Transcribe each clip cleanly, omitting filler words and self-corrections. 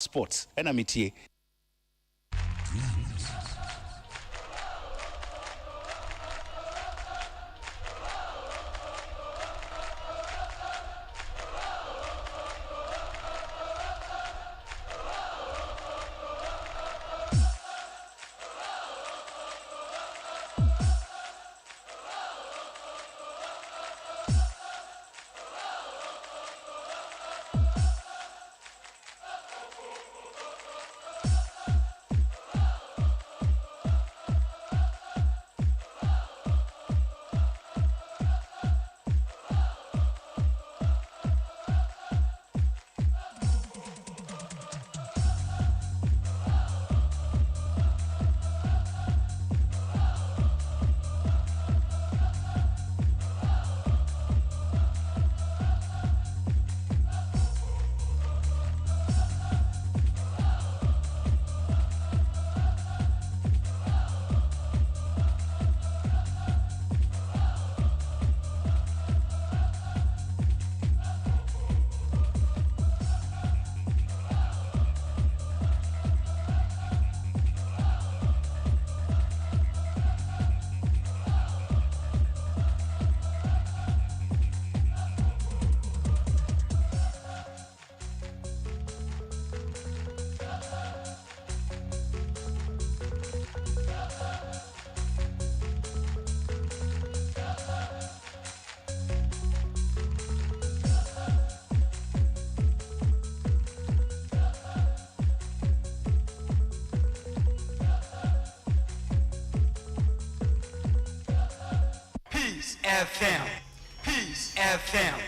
sports and amitie. FM. Peace FM.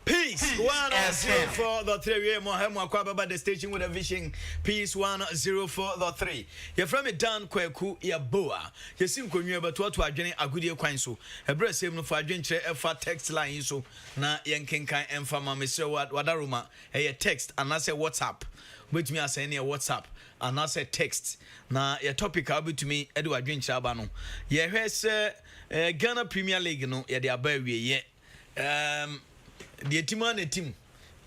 Peace 104.3. Mohammed the station with a vision. Peace 104.3. You're from a Dan Kweku ya boa. You seem konyu but what to adwene agudie kwan so. Ebre sem no fa adwen kire efa text line so na yenkenkan emfa ma mesre wadaruma e text and I say WhatsApp. With me asend your WhatsApp and I say text. Na your topic abi to me edu adwen kire aba no. Ye hwese Ghana Premier League no ye de aba wie ye. The team and the team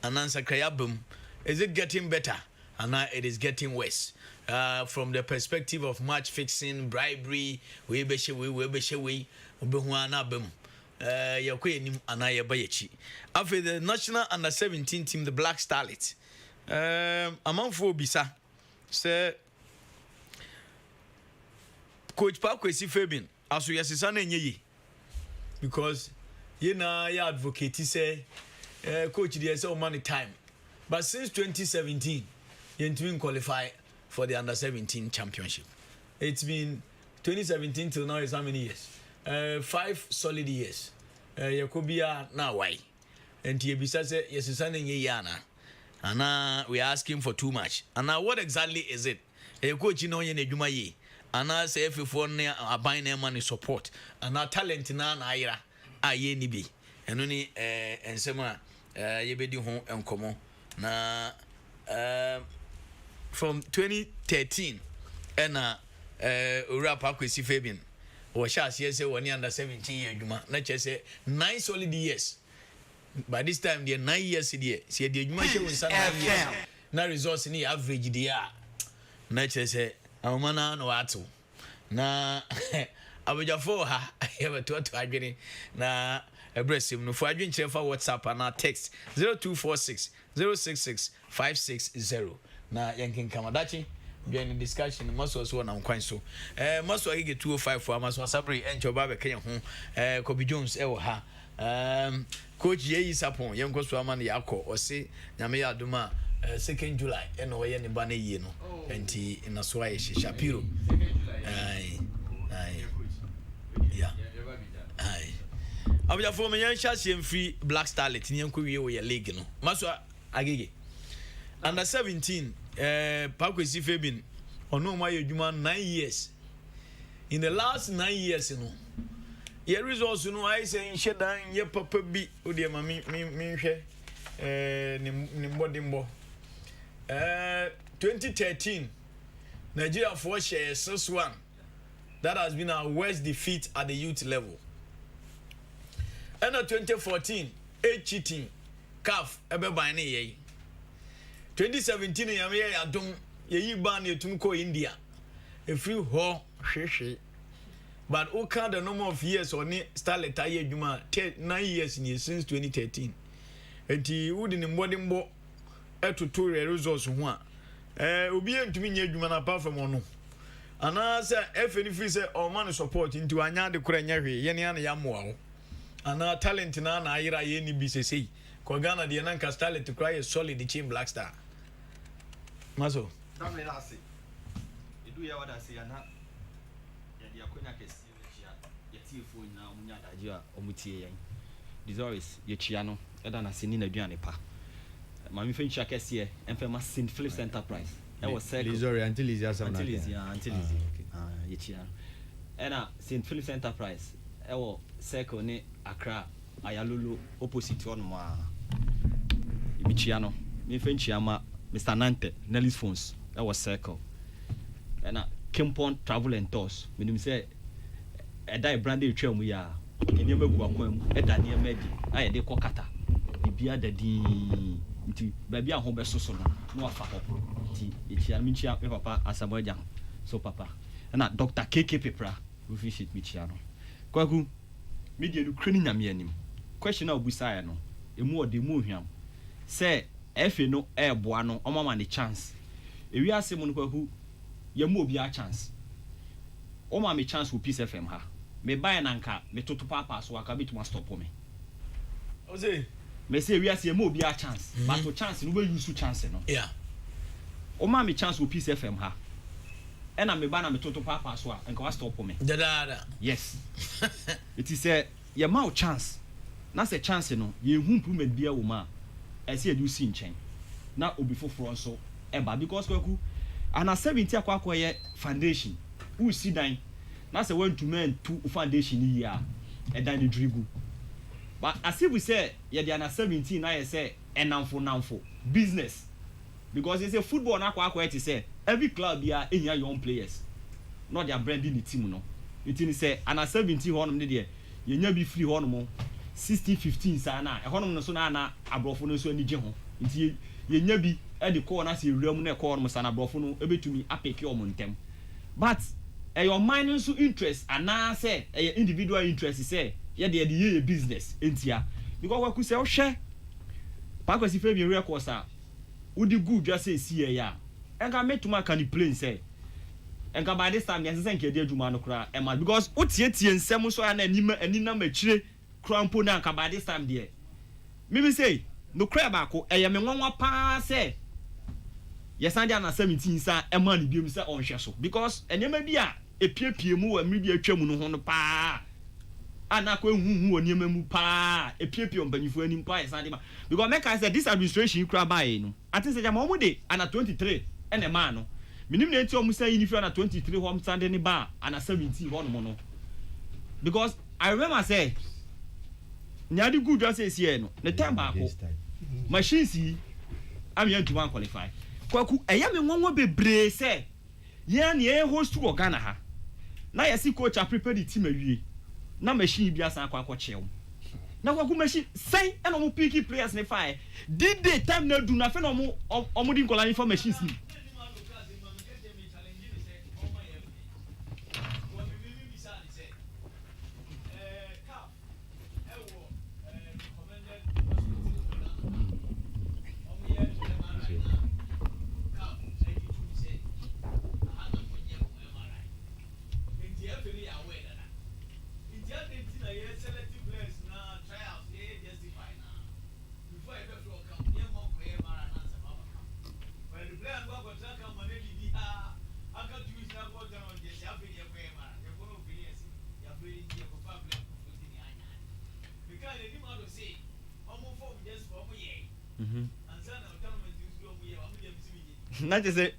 and answer Krayabum, is it getting better? And now it is getting worse. From the perspective of match fixing, bribery, we be Obehuana bum. Yakwe Anaya Bayechi. After the national under 17 team, the Black Starlet. Among four bisa, sir Coach Parkwesi Fabian, as we are Sisane because you know, your advocate say, coach, there's so many time. But since 2017, you didn't qualify for the under 17 championship. It's been 2017 till now is how many years? 5 solid years. You could be now why? And you be said, yes, it's an yana. And now we are asking for too much. And now what exactly is it? A coach, you know, you need Jumaye. And now say if you phone a buying their money support. And now talent in an ira. Aye ni bi eno ni ensema ye bedi ho enkomo na from 2013 ena ora Parkwesi Fabian wo sha ase say woni under 17 year adwuma na che say 9 solid years by this time the 9 years there see the adwuma che won sana na results ni average there na che say amana no ato na abujafo ha ebe to adwene na ebresim no fo adwen kire fa WhatsApp na text 0246 066 560 na yankin kamadachi join discussion maso so na nkwan so maso agege 205 for maso sabri encho ba be kenya ho Kobe Jones e wo ha coach yeyi sapon yenko so ama na yakọ o se nyame ya aduma 2nd July eno wo ye ne ba na yie no enti na so aye Shapiro ai yeah. Aye. Abuja for me yan chase free Black Starlet ni yanko wie wo ye league no. Maso agege. Under 17 Parkwesi Fabian ono ma ye dwuma 9 years. In the last 9 years no. Ye results no I say shedan ye papa bi odi ma mi hwe ni mbodimbo. 2013 Nigeria for share 6-1. That has been our worst defeat at the youth level. And 2014, 8 cheating, CAF, ebe bani ye. 2017 yam ye adom ye yi ban ye tum ko India e free ho hwehwe but o ka the number of years on starlet aye adwuma 9 years ni since 2013 enti wudi ni mbodimbo etoto results ho a obi entumi nya adwuma na apart from ono ana say FNF free say o man support into anya de kura nya hwe ye ne ana ya moa wo ana talent na na ayira ye ni bi sesei ko Ghana de na nka talent kura ye solid team Black Star maso tamle na ase edu ya wada se ana ya dia konya kesi ya tifo na omunya daji a omutie yan Unauthorized ye chia no eda na se ni na aduane pa ma mi fenchi akese enfema St. Philip's Enterprise e was circle Unauthorized until is just until is ye chia ena St. Philip's Enterprise e was circle ni Accra Ayalulu opposite on ma mi chia no mi fenchi ama Mr. Nante Nelly's phones that was circle ena Kimpon Travel and Tours menim say e dai branded twam ya eni magu akwam e da ne medi aye de kokata bibia dadi nti baabi a ho besoso no afa ho nti echia mi chia me papa asamoja so papa na Dr. KK Pepra we visit mi chia no kwaku media du krani nyame anim question na obusa ya no emu ode mu hwam say efe no eboa no omama ne chance ewi ase mu no kwaku ye mu obi a chance o ma me chance wo Peace FM ha me buy na nka me toto papa so aka bituma stop me o say me say we ase mo obi a chance but to chance no we use chance no yeah o ma me chance wo Peace FM ha e na me ba na me toto papa so nka wa stop me dada yes it is a ye ma chance na say chance no ye hu improvement bia wo ma e say do si nchen na obi foforo so e ba because kwaku ana 70 akwa ye foundation who see dan na say want to men to foundation here e dan the drigu but as if we say ye dey ana 17 na ye say enamfo business because you say football na akwa it say every club here ehia young players not their branding the team no it is say ana 17 honum ne dey ye nya bi free honum 16 15 sa na e honum no so na abrofo no so ani je ho nti ye nya bi e de call na say ewuram na e call no sa na abrofo no ebetumi apeke o montem but your mind so interest and na say individual interest say ye dey business entia because we could say o hwe pa kwasi fe bi record sa wo di good just say see ya enka metuma can play say enka by this time yes say nke dey adwuma no kra e ma because wo tie nsem so ya na ani na machire krampo na enka by this time there me say no kra ba ko eye me nwanwa pa say yes and na 17 sa e ma ni biem say on hwe so because enema bi a epiepie mu wa mri bi atwa mu no ho no pa ana ko ehuhu onema mu pa epiepie ombanyifo anim pa yes and ma because make I say this administration kra ba e no ati say jama omu de ana 23 ene ma no minim na enti omu say yinifi ana 23 home stand ni ba ana 17 ho no no because I remember say nyadi good just say here no the time ba ko machines yi am yan to one qualify kwaku eya me nwanwa bebre say ye na ye host wo Ghana ha na ye si coach a prepare the team awie na machine bi asan akwa chew na kwaku machine say e no mo pick players ne fire did the time na do na fe no mo di nkola ni for machines ni na je say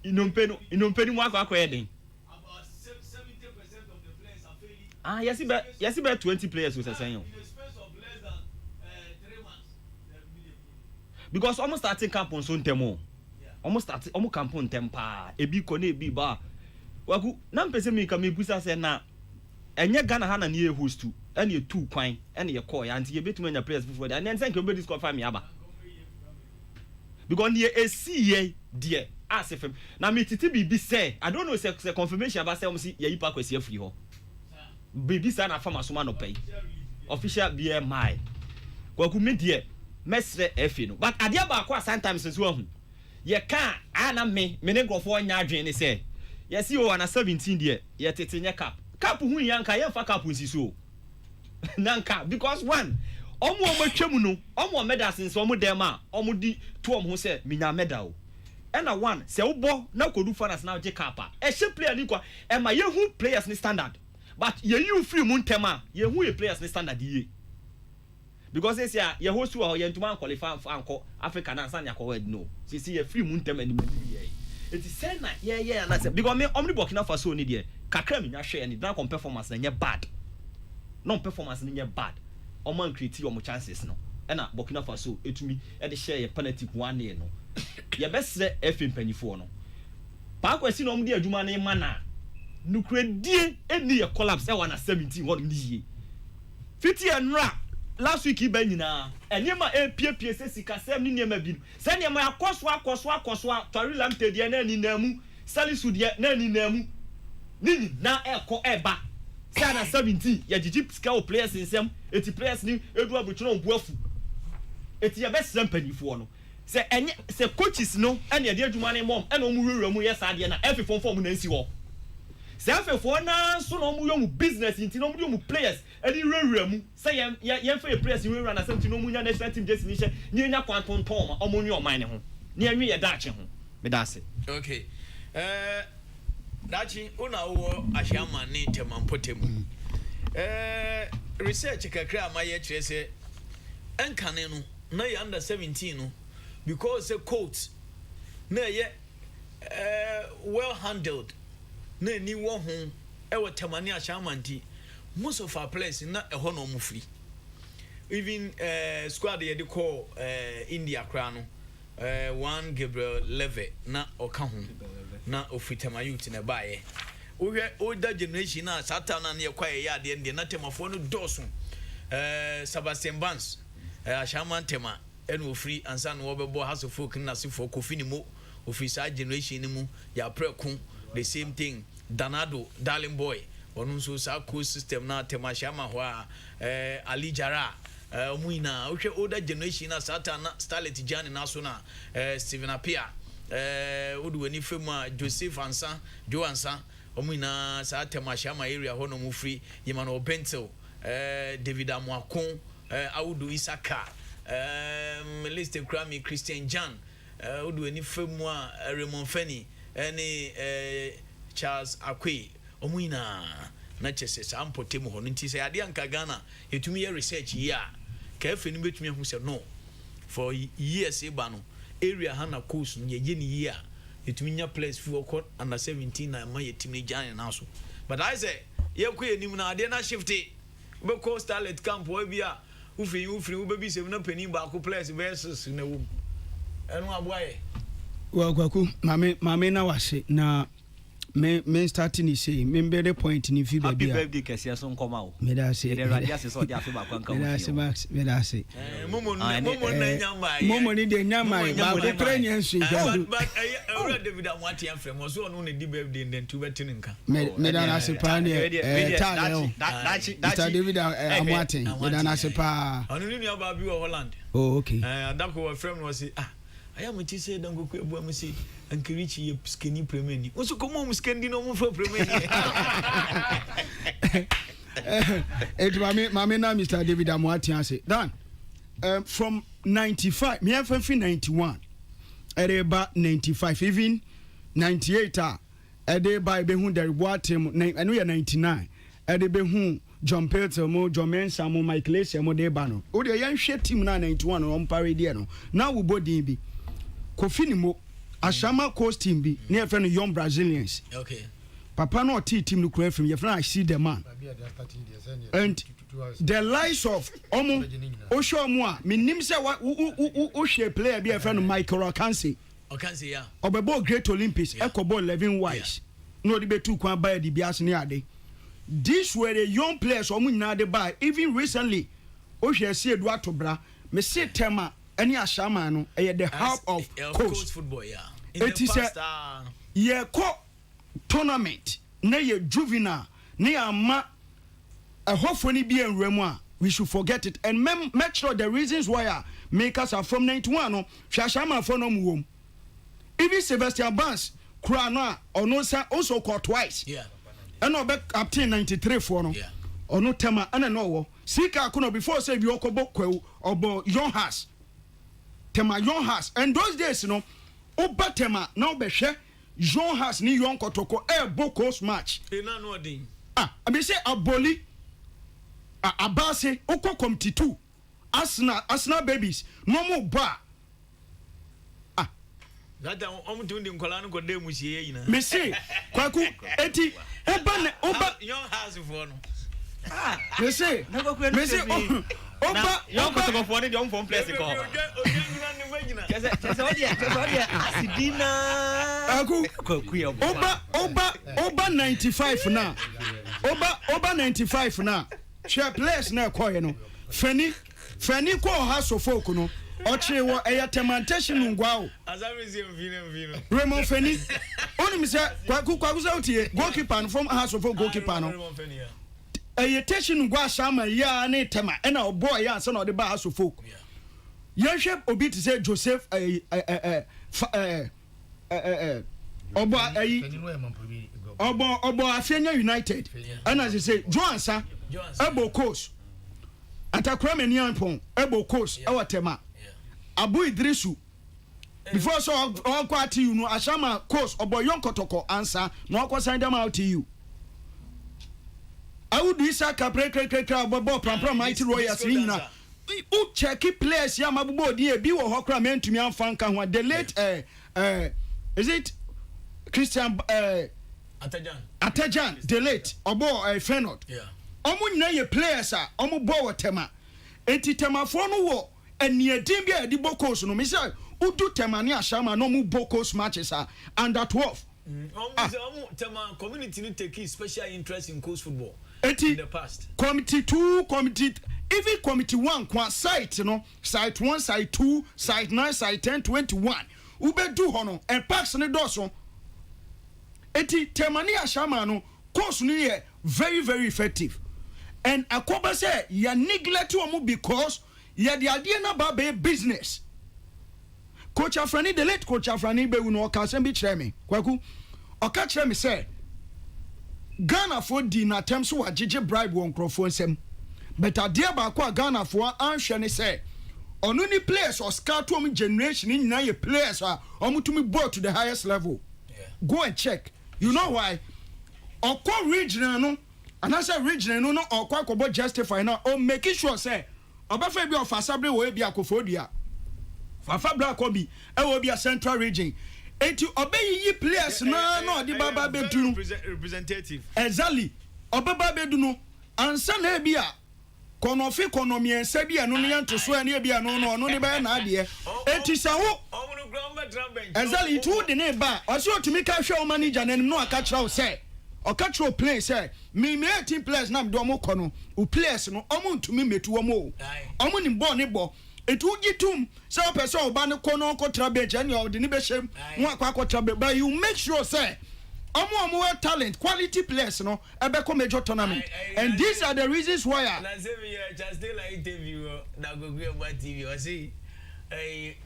inompeni mu akwa eden about 70% of the players are failing. Yes be 20 players we say In the space of less than 3 months because almost starting camp on so ntemo almost camp on tempa ebi ko na ebi ba waku na mpese mi ka me busa say na enye Ghana ha na ne host ene e two kwan ene ye call ya anti ye betuma nya players before that and then say ke be disqualify me aba because near a CA dear as if now me titi be say I don't know say confirmation about say see ye ipa kwesi free ho baby say na farmer so man no pay official BMI kwaku me dear mesre efi no but adia ba kwa sometimes so hu ye kan ana me ne grofo nya adwen ni say ye see o na 17 dear ye tete nya cap hu yanka ye fa cap nsi so nanka because one omo matwam no omo medals nso omo dem a omo di to omo ho say minya medal and a one se ubo na kodu fanas na je kapa e she player ni kwa e ma ye hu players ni standard but ye you free mu ntema ye hu ye players ni standard ye because this year ye host wa ye ntuma qualify anko Africa na san yakọ word no see ye free mu ntema ni ye it is say na ye na say because me omni Burkina Faso ni de kakra me nya hwe ni na performance na nye bad no performance ni nye bad omo create omo chances no e na Burkina Faso etumi e de share ye penalty 1 no ye besre efe mpanifo no pa kwesi no mde adwuma na mana nukredie eni ye collapse e wana 17 won ni fiti enra last week iba nyina enema epie sika sem ni niema bi se niema akoso tori lamte de na ni namu salisu de na ni namu nini na eko eba se na 17 ye gigi sika players nsem eti players ni edu abutuna obuafu eti ye besre mpanifo no se coaches no ene de adwuma ne mom ene omu hwehwe mu yes ade na every form na nsi ho se afefo na so na omu yo mu business nti na omu yo mu players ene hwehwe mu se ye fa players hwehwe na something no mu nya national team just ni hye ni nya kwantonton ma omu nyu oman ne ho ni anwi ye dache ho me da se okay dachi una wo ahyiama ne temampotem research kakra ma ye kire se enkane no na ye under 17 no because the coat na ye well handled na ni wo ho e wo temani ashamanti most of our players na e ho no mu free even squad ye de call India kra no one Gabriel Leve na oka ho na ofitema youth na bae ohwe older generation na satan na ye kwaye ya de na temafo no dosun Sebastian Vance ashamantema eno free ansa no wobebo house of folk na sifo kofi ni mo ofisa generation ni mu ya preku the same thing Danado darling boy onu nso sa cool system na temashama ho a Ali Jara omuina ohwe older generation na satan na Starlet Jani na so na Steven Apia odu ani femu a Joseph Ansa Jo Ansa omuina sa temashama area ho no mu free yima no Bentel David Amuakon Audu Isaka list Grammy Christian John odu ani femu a Raymond Feni any Charles Akwe omuina na chese sa ampotem ho nti se ade anka Ghana yetumi ye research yi a ka afeni betumi hu se no for years eba no area hana coast no ye ni yi a yetumi nya place fi okọ under 17 na ma yetimi Ghana na so but I say ye kọ enim na ade na shift be ko Starlet camp wo bia ufri wo bebi se na penin ba ko place versus na wo enu aboaye wa kwaku mame na wase na me starting ni say me be point ni fi ba bia happy birthday kesi so nkoma o me da say de radio se so de afi ba kwanka wo me da say momo na nyamba momo ni de nyamba ba ko trenya nsu but David Amwati amfrem so no ne di birthday den tu betin nka me da na se pa ne David Amwati me da na se pa onu ni aba bi wo Holland oh okay adako wa frem no say aya mo ti say dan goku ebu am say ankirichi ye skeni premier ni wo so komo mo skendi no mo fa premier ni mame na Mr. David Amwati ase dan from 95 me have 91 ereba 95 even 98 ereba be hu der boatem eno ye 99 erebe hu John Pelter mo John Mensa mo Michael Essien mo de ba no o de yan hwe team na 91 no mpare de no na wo bodin bi Kofi ni mo Ashama coast team bi near friend young Brazilians okay papa no team no kura from your friend I see the man and the lives of omo osho mu a minim se o hwe player bi friend Michael Okanse ya obebo Great Olympics ekobo 11 wise no de betu kwan ba di bias ne ade. These were the young players omu nyina de buy even recently o hwe se Eduardo Bra me se tema any ashama no the help of coach football it is a ye co tournament na ye juvenile na ya ma a hopefully be in Remo. We should forget it and make sure the reasons why makers are from 91 no shashama for no womb. Even Sebastian Barnes Krana or no also caught twice. And no back up to 93 for no. Or no tema and no Sika kuno before say you okobokwe or bo young has tema young has and those days no oba tema now be share young has ni young kotoko bokos match. I be say aboli abase oko committee 2 Arsenal babies no more bar. That I'm doing the Colano go dem with ye na. Me say kwaku eti oba young house for no. Me say oba young ko to for the young from place ko. Kese odia asidina. Oba 95 na. Oba 95 na. Share place na koye no. Feni ko house of folk no. Oche wo eyatemantation ngwao. Azamezi mvino. Raymond Feni. Oni mi say kwaku say otie goalkeeper from house of folk goalkeeper no. Eyatation ngwa shama ya na tema na obo ya say na ode ba house of folk. Yehwe obi to say Joseph Obo Afenya United. And as you say Joansa Ebo coach Atakura Menian Pon Ebo coach our tema Abu Idrisu before so all quite you know Ashama coach Obo Yon Kotoko answer no kwa send them out to you. I would do saka break Bobo Pram Mighty Royals Nina. U check players ya mabubo die bi wo hokra mentumi amfanka ho the late is it Christian Atajan the late obo Fenot omo nyina ye players a omo bo wotema enti temafo no wo aniadin bia di bokos no me say udu tema ne ashama no mu bokos matches under 12 tema community ni take special interest in coast football in the past committee 2 committee even committee 1 kwa site no site 1 site 2 site 9 site 10 21 ubedu hono and parks ne doso eti temani ashama no course no ye very very effective and akoba say ya neglect omo because ya the idea na ba be business. Coach Afrani the late Coach Afrani be no ka sem bi kire me kwaku oka kire me say Ghana for di na tem so agege bribe won crofo nsem but idea ba kwa Ghana for anhwe ne say onu ni players or scout om generation ni na ye players omo to me brought to the highest level. Go and check. You know why? Okwa regional no and I say regional no okwa kobo justify now or making sure say obafa bi of asabre wo bi akofodua fafa bla ko bi e wo bi a central region enti obeyi players na di baba bedunu representative exactly obaba bedunu ansa na bi a konofi konomi ensa bi anu ne yanto so na bi anu no ne ba na ade enti sa wo exactly tu de ne ba o so otumi ka hwe o manager na no aka kira o say o ka kira o play say me 18 players na do mo kono o players no o mo ntumi metu o mo o mo ni ball ne bo etu gitum say o person o ba ne kono ko trabe je ne o de ne be shem no akwa trabe but you make sure say omo talent quality players no ebe ko major tournament and these are the reasons why na say me just dey like interview na go go about TV o say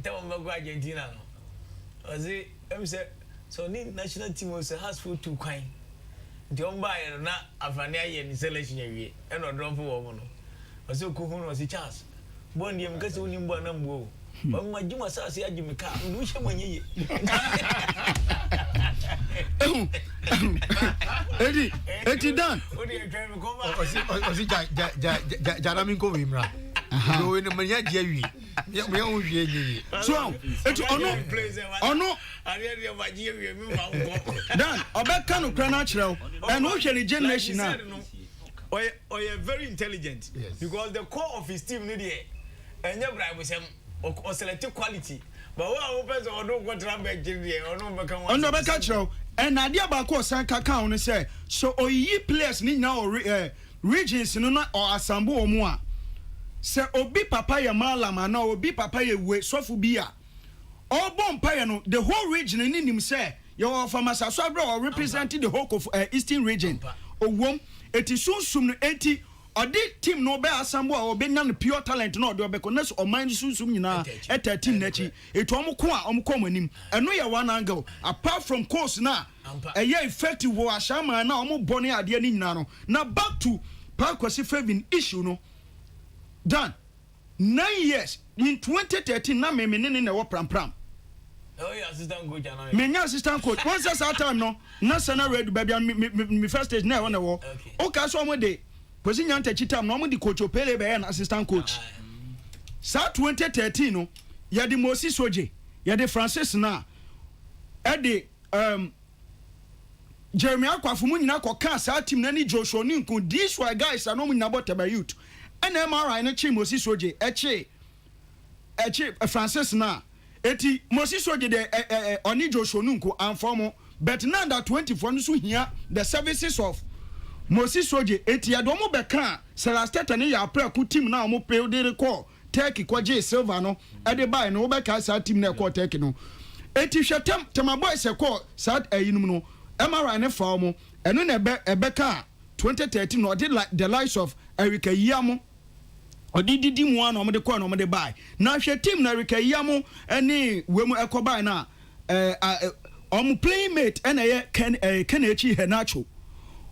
tell me go Argentina no o say em say so ni national team o say has for two kwan the umpire na afane aye ni selection awie e no drop wo mo no o say ko hu no o say chance bon dem ka say oni mbo na mbo o ma juma sa say ajime ka ndu hye manyeye Eti dan osi jarami ko wimra do ni manya dia wi me on wie ni so eti ono ari ma dia wi mi ma ngo dan obeka no kra na kireo and wo hwe ni generation na oye very intelligent because the core of his team ni there enye bribe sem o select quality but wa wo person odo go trabe jiri ono beka one ono beka kireo and adia ba ko san kaka on say so oyi players ni na regions no na or asambo omo a se obi papa ye malama na obi papa ye we sofu bia obo mpaye no the whole region ni nim say your farmers so abro representing the whole of eastern region owom eti sunsum no eti odi team no be asambo a obenya no pure talent no odi obeko na so oman sunsum nyina eta team na chi etu omko a omko manim eno ye one angle apart from course na eye effective wo ashama na ombone ade ni nyina no na back to Parkwesi Fevin issue no done 9 years in 2013 na me na wo pram oh yeah assistant coach na me assistant coach once that time no na sana red baby me first stage na won wo okay so mo de posi nyanta chitam no mo di coach opele be na assistant coach sa 2013 no ya di Moses Soje ya di Francis na e di Jeremy Akwafu mu nyina koka sa team na ni Joshua ni nko these were guys are no mu nyina botaba youth and MRI na chi Moses Soje eche Francis na eti Moses Soje de oni Joshua ni nko anformo but now that 24 no so hia the services of Moses Soje eti adomo beka Celesteta ne ya praku team na mo pe de recall Turkey kwaje silver no e de buy no beka sa team na call Turkey no eti hwetem tema boys e call sa ayinum no MRI ne fa mo eno na ebeka 2013 no did like the likes of Erika Yamo odididi mu an omde call no omde buy na hwe team na Erika Yamo ene wemu ekobai na playmate ene ye Kenechi Henacho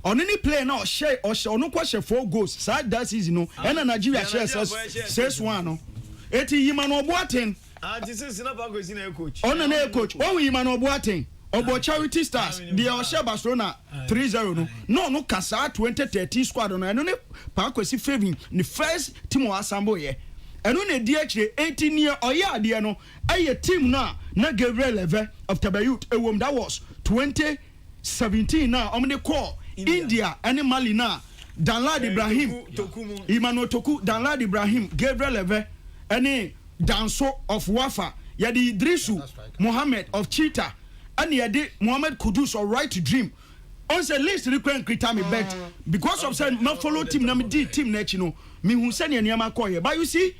ono ni play na o share ono kwa share 4 goals side that season no ene Nigeria share 6-1 no eti yima no Boateng this is na Parkwesi na coach ono na coach o yima no Boateng Obo Charity Stars the Oshe Barcelona 3-0 no kasa 2013 squad no eno ne Parkwesi Fevin the first team o assemble ye eno ne di akire 18 year oya ade no aye team na Gabriel Leve of Tabayut ewom that was 2017 na omde call India and Mali na Danlad Ibrahim Emmanuel Toku Danlad Ibrahim Gabriel Leve and Danso of Wafa yadi Idrisu Mohammed of Cheetah and yadi Mohammed Kudus or Right to Dream on the list request krita me bet because of saying not follow team na me di team na no me hu say ne ma call here but you see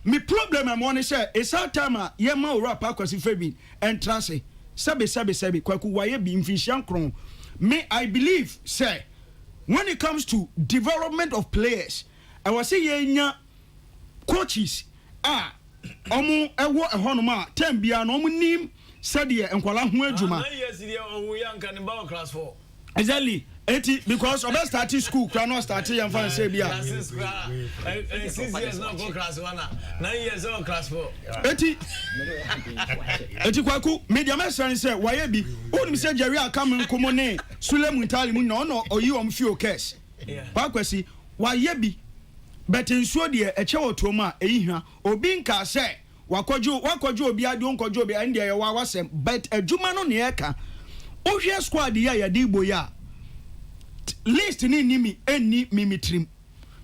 me problem am one say it's our time ye ma ora Parkwesi Fevin and trance sebe kwaku waye bi mfinhia nkron me I believe say when it comes to development of players I was say yenya coaches omo ewo ehonoma tem bia no omo nim said enkwala ho adwuma yes there o yanka ne ba class 4 exactly because of starting school cannot start yan fan say bia 6 years no go class 1 9 years on class 4 eti kwaku media mesran say waye bi onim say Jerry akam nkomo ne Sulemu Ntali mu no oyi om fio cash Parkwesi waye bi but nsuo de eche wotoma ehihwa obi nka say wakọju obi adi onkoju obi ande ye wa wasem but adwuma no ne eka ohwe squad ya de igbo ya list ni nimi eni mimitrim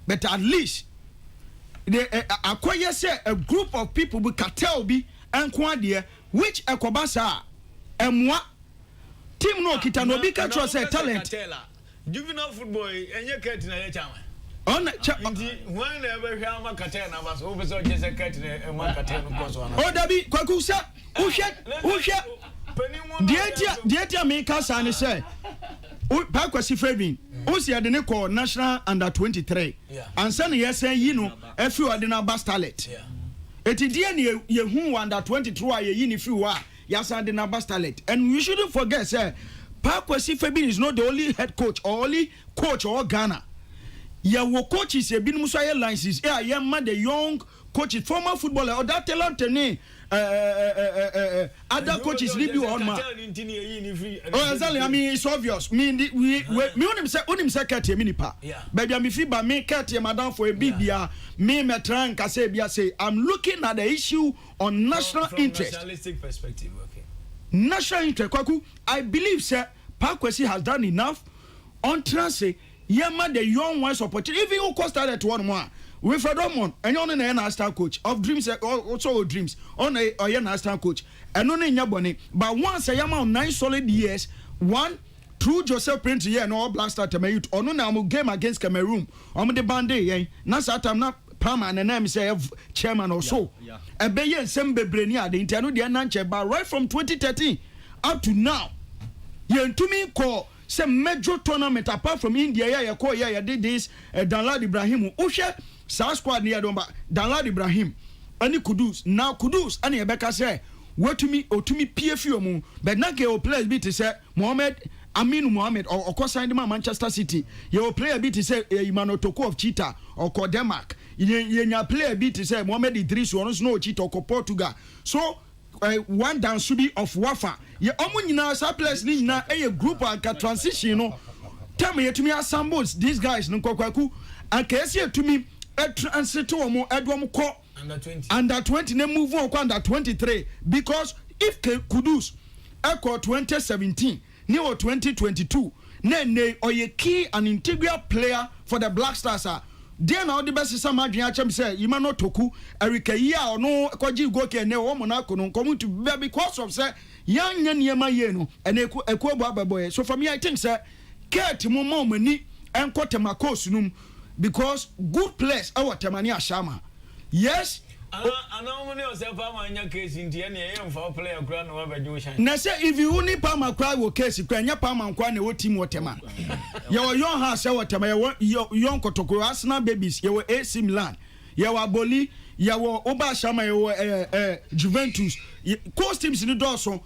but at least the akoye say a group of people be cartel bi enko ade which ekobasa emwa team no kita no bi ka tro say talent juvenile football enye kati na ye chama on when ever hear ma cartel na baso o be so je say kati na ma cartel no koso ana o dabi kwaku sa uhwe dia me ka sa ne say Parkwesi Fevin Osi ade ne call national under 23 and say yes yi no afi ade na Bastalet eti die ne ye hu under 23 a ye yi ni fi wa ya sa ade na Bastalet and you shouldn't forget say Parkwesi Fevin is not the only head coach or only coach or Ghana ya wo coaches e binum so licenses e ya ma the young coaches former footballer or that talent ne other coaches leave you on ma oh exactly I mean it's obvious me unim say cat me nipa baby am fi ba me cat madam for a bibia me metran ka say bia say I'm looking at the issue on national interest nationalistic perspective okay national interest kwaku I believe say Parkwesi has done enough on transit yema the young ones opportunity even who cost started one more we for Dortmund and on na national coach of dreams also dreams on a national coach and on nya bone but once a yama 9 solid years one through Joseph Prince here no Black Star Temayut on na game against Cameroon on the bande yen na satam na Palmer and then say chairman or so. A bay and some bebrenia the interno the nanche, but right from 2013 up to now, you to me call some major tournament apart from India. Yeah, call yeah, did this. Danlad Ibrahim, Usha, South Squad near Domba, Danlad Ibrahim, any Kudus now Kudus, and Rebecca say, what to me or to me PFU, but not get players be to say Mohammed. Aminu Mohammed or signed Manchester City. You play a bit to say Imano Toko of Cheetah or Denmark. You play a bit to say Mohammed Idris or no Cheetah or Portugal. So one down should be of Wafa. You now surplus na a group and transition. You know, tell me to me assembles these guys no Kwaku and Casey to me a transit to Edwam Co under 20 then move on under 23 because if Kudus Echo 2017. Near 2022, Nene or ye key an integral player for the Black Stars. Then all the best is some Adrian say, Imano Toku, Erika ya or no Koji Goke and no Monaco no coming to be because of say young Yama Yeno and Eko Baba boy. So for me, I think, sir, Kate Momo Mani and Kotemakos because good place our Tamania Shama. Yes. I know when you say Palmer in your case in the end, for player grand over Jewish. Now, say if you only Palmer cry will case, you can your Palmer and Kwan, what team whatever. Your young house, your young Kotoko, Arsenal babies, your AC Milan, your Boli, your Oba Shama, your Juventus, coast teams in the dorsal.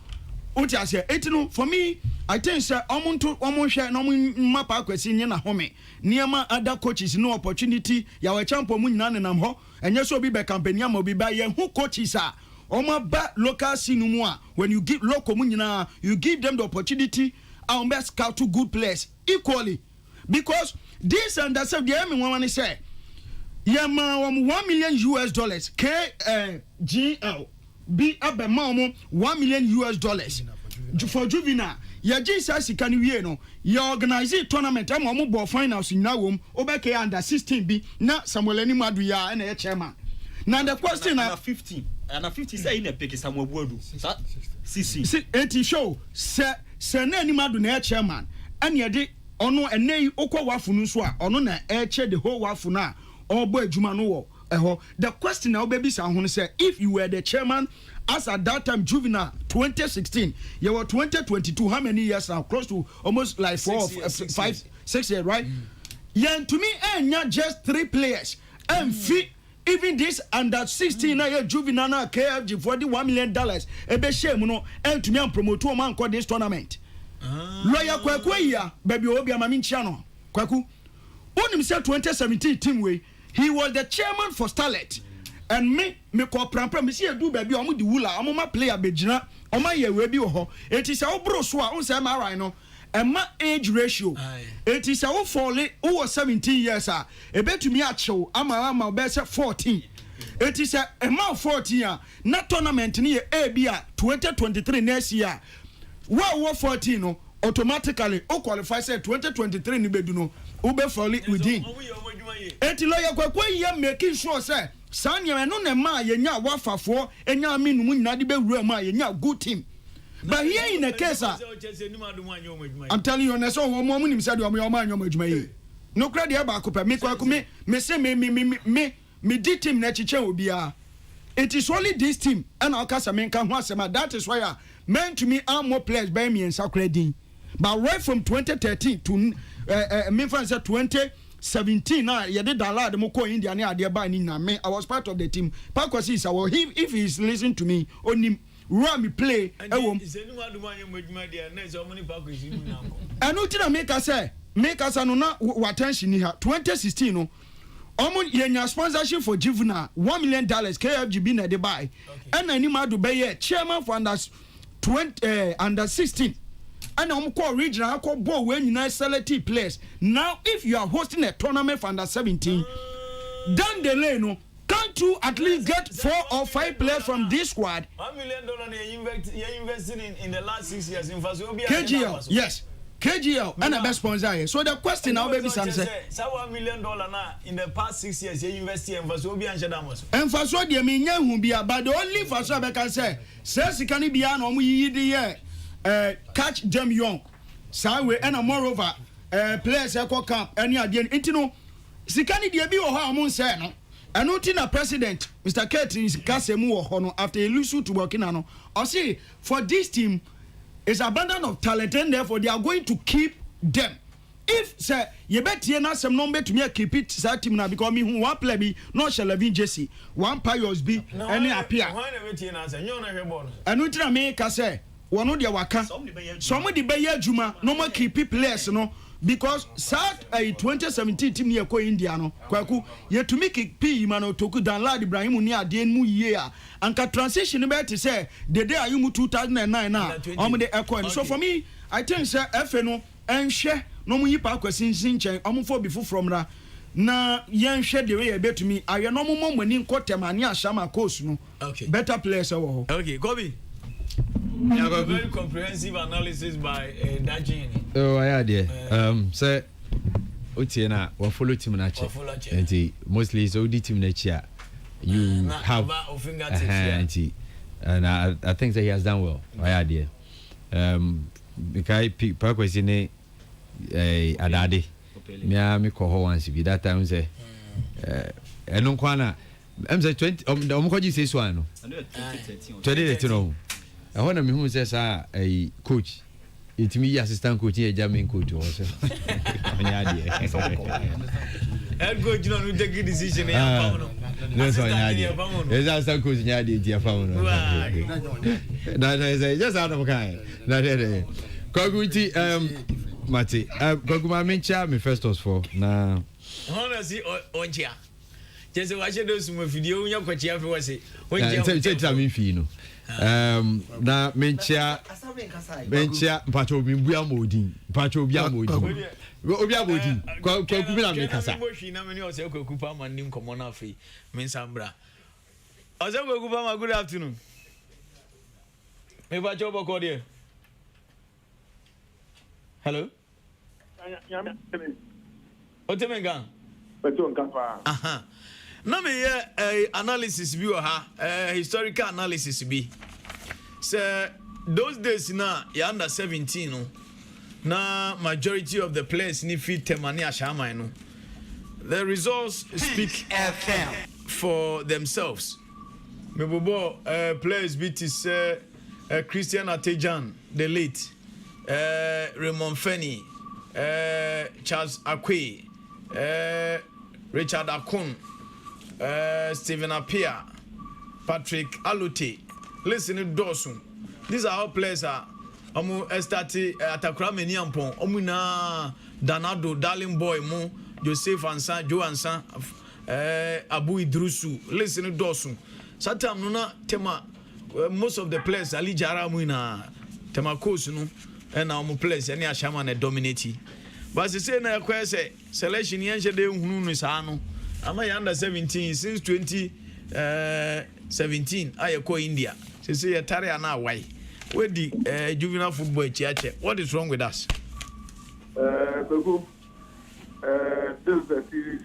What I say, for me, I think, sir, almost share no map in your home. Near my other coaches, no opportunity, your champion Munan and I'm and yes, will be by company, will be by who coaches are. My bad local sinumwa. When you give local munina, you give them the opportunity. Our best scout to good players equally, because this and that's the enemy want to say. Yeah, $1 million KGL be up a $1 million for Juvenile. Ya Jesus can you know you organize a tournament I'm on finals in now obeke under 16 be na Samuel any madu ya and a chairman. Now the question na 15 and 50 say in a pick Samuel Bodu. CC 80 show se na any madu na chairman and ye de ono enei okwa wafu no so a ono na che the whole wafu na obo adwuma no wo eho. The question now baby say ho say if you were the chairman as at that time Juvenile 2016 you were 2022 how many years now close to almost like 6 years right yeah to me not just 3 players and fit even this under 16 na Juvenile KFG for the $1 million ebe shame no and to me am promote to man this tournament lawyer Kwaku ya baby obi amami nchia no Kwaku onim say 2017 team way he was the chairman for Starlet. And me ko prampa me see do baby omo di wula omo ma player begina omo ye we bi ho it is a bro so a on say ma right no e ma age ratio it is a fall who 17 years a e betumi a chew ama be say 14 it is a ma 14 a na tournament ni e bia 2023 next year wo 14 no automatically o qualify say 2023 ni bedu no wo be fall within it lawyer Kwaku ya making sure say Sanya no na ma yenya wafafo enya aminu mu nyina de bewura ma yenya good team. But here in the case I'm telling you na so wo mo nim say de o ma anyom adwuma yi. No credit e ba ko pe me Kwaku me say me di team na chiche obi a. It is only this team and akasa me kan ho asema that is why meant to me are more players by me and Sakredin. But right from 2013 to me fan say 2017 now you did a lot of India I was part of the team. Pakwasi is our if he's listening to me only run play and make us no attention here 2016 no yenya sponsorship for Juvenile $1 million KFGB na de buy and any madu be chairman for under 16 and I'm call regional call ball when you nice selected players. Now if you are hosting a tournament for under 17 down the lane no can't you at least get 4 or 5 players from this squad? $1 million you invested in the last 6 years in KGL yes KGL and a best sponsor. So the question now baby son say $1 million in the past 6 years you invested in Vasobia and Shadamos. And for so the mean who be but the only for so I can say says can be an catch them young. So and moreover players camp any idea into no sikani de bi o ha mo say no ɛno ti na president Mr. Ketins kasemu wɔ hɔ no after he lose to Burkina no ɔsi for this team is abundance of talent and therefore they are going to keep them. If say you bet here na some number to me keep it that team now because me who one play be no shall have Jesse one Pius be any appear. And we tell me ka say one of the waka some of the Bayer Juma no more keep players no because South 2017 team here ko India no kwaku ye to make P man toku dan lad Ibrahim ni ade mu year anka transition be to say the day are you 2009 now the echo so for me I think say FA no enhwe no mu yipa akwasinsin nchen omfo bi from ra na yenhwe the way e betumi aye no mo mani nkotem ani ashama course no better players wo ho okay Kobe very comprehensive analysis by Dajini. Oh yeah dear say Otiena we follow team na che and mostly so the team na chia you have and I think that he has done well. Yeah dear because people question adade me ko ho once be that time say eno kwana say 20 ko ji say so ano 2013 no I want me who says a coach itimi assistant coach here German coach also head coach no take a decision that's why is assistant coach nya dey dia fa no that is just out of kind that is Koguti Mate Koguma mencha me first was for na honestly onchia just watch those video nya kwachi afi wase onchia me fi no na mencha mpacho bia modin mpacho bia modin obi abodin Kogu na me kasa mo hwi na me ni ose Kogu pa man nim komo na afi me nsambra ose Kogu pa ma good afternoon me ba jobo ko there. Hello. Otemenga. Aha. Na me analysis bi ha, historical analysis bi. Say those days na ya under 17 no. Na majority of the players ni fit temani ashaman no. The results speak for themselves. Me bobo players bit is Christian Atejan the late. Raymond Fenny, Charles Akwe, Richard Akun, Stephen Apia, Patrick Alute. Listen to Dawson. These are all players. Omu Estati Atakura Meniampon, Omuna Danado, Darling Boy, Mo, Joseph Ansan, Joe Ansan, Abu Idrusu. Listen to Dawson. Satam Nuna Tema, most of the players Ali Jara Muina Tema Kosuno. And our place any ashama na dominate but say na ekwe say selection yen hye de hunu no saano ama ya under 17 since 2017 ayeko India say ya tare na why we di juvenile football chiache. What is wrong with us? This is a series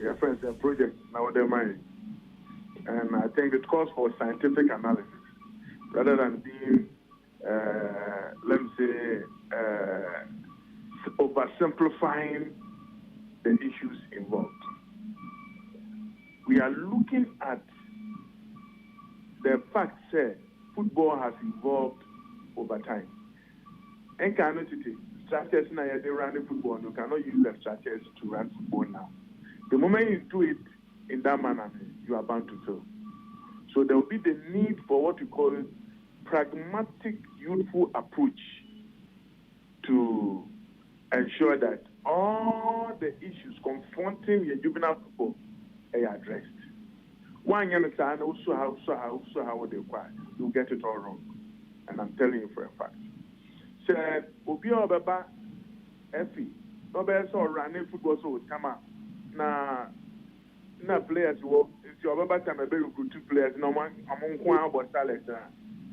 your friends and project now their mind, and I think it calls for scientific analysis rather than being let me say, oversimplifying the issues involved. We are looking at the fact that football has evolved over time. And cannot structures now they run the football. You cannot use the structures to run football now. The moment you do it in that manner, you are bound to fail. So there will be the need for what we call pragmatic, youthful approach to ensure that all the issues confronting the juvenile football are addressed. One young man also how they require, you get it all wrong, and I'm telling you for a fact. Said Obi Obaba, Effie, nobody saw running football so come out. Na players who if you Obaba time a very good two players, no one among one about talent.